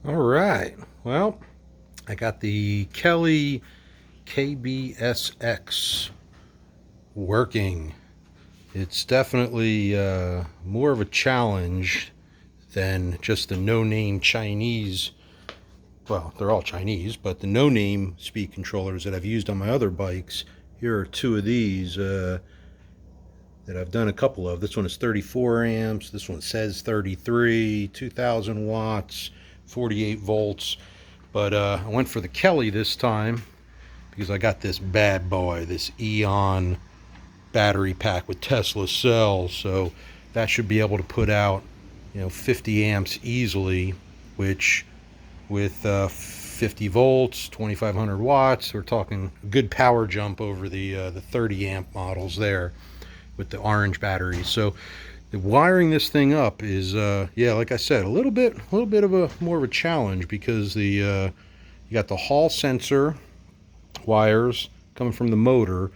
All right. Well, I got the Kelly KBS-X working. It's definitely more of a challenge than just the no-name Chinese. Well, they're all Chinese, but the no-name speed controllers that I've used on my other bikes. Here are two of these that I've done a couple of. This one is 34 amps. This one says 33, 2,000 watts, 48 volts. But I went for the Kelly this time because I got this bad boy, this Eon battery pack with Tesla cells. So that should be able to put out, 50 amps easily, which with 50 volts, 2,500 watts, we're talking a good power jump over the 30 amp models there with the orange batteries. So the wiring this thing up is, yeah, like I said, a little bit of a more of a challenge because you got the Hall sensor wires coming from the motor.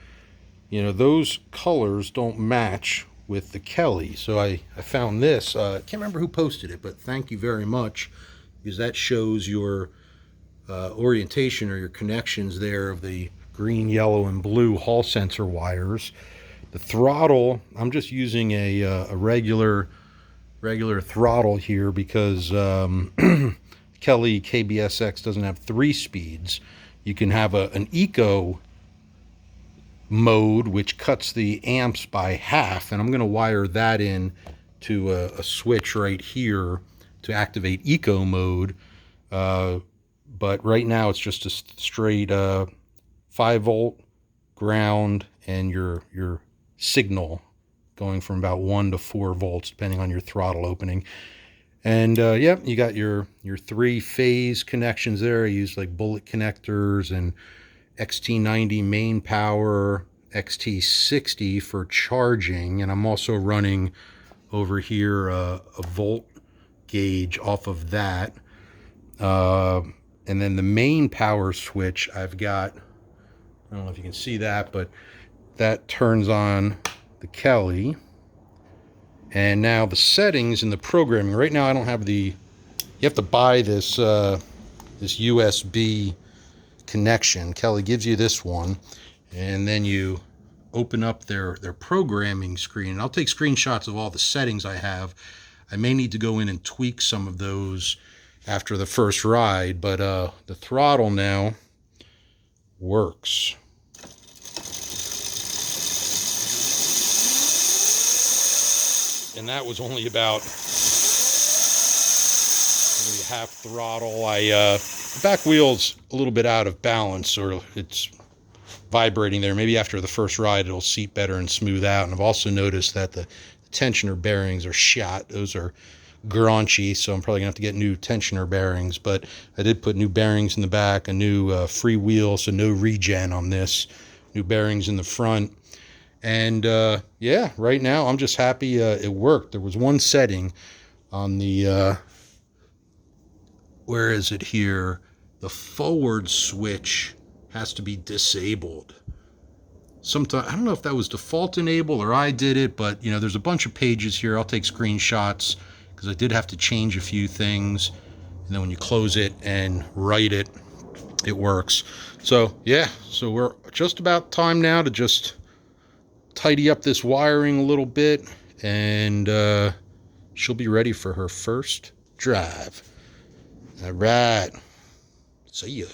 Those colors don't match with the Kelly. So I found this. I can't remember who posted it, but thank you very much, because that shows your orientation or your connections there of the green, yellow, and blue Hall sensor wires. The throttle, I'm just using a regular throttle here because Kelly KBS-X doesn't have 3 speeds. You can have an eco mode, which cuts the amps by half, and I'm going to wire that in to a switch right here to activate eco mode. But right now it's just a straight 5-volt ground and your signal going from about 1 to 4 volts depending on your throttle opening. And yeah, you got your 3 phase connections there. I use like bullet connectors and XT90 main power, XT60 for charging, and I'm also running over here a volt gauge off of that. And then the main power switch I've got, I don't know if you can see that, but that turns on the Kelly. And now the settings in the programming, right now I don't have you have to buy this USB connection. Kelly gives you this one, and then you open up their programming screen. I'll take screenshots of all the settings I have. I may need to go in and tweak some of those after the first ride, but the throttle now works. And that was only about maybe half throttle. The back wheel's a little bit out of balance, or it's vibrating there. Maybe after the first ride it'll seat better and smooth out. And I've also noticed that the tensioner bearings are shot. Those are graunchy, so I'm probably gonna have to get new tensioner bearings. But I did put new bearings in the back, a new free wheel, so no regen on this, new bearings in the front. And yeah, right now I'm just happy it worked. There was one setting on the where is it here? The forward switch has to be disabled. Sometimes, I don't know if that was default enable or I did it, but there's a bunch of pages here. I'll take screenshots because I did have to change a few things. And then when you close it and write it, it works. So yeah, so we're just about time now to just tidy up this wiring a little bit, and she'll be ready for her first drive. All right, see ya.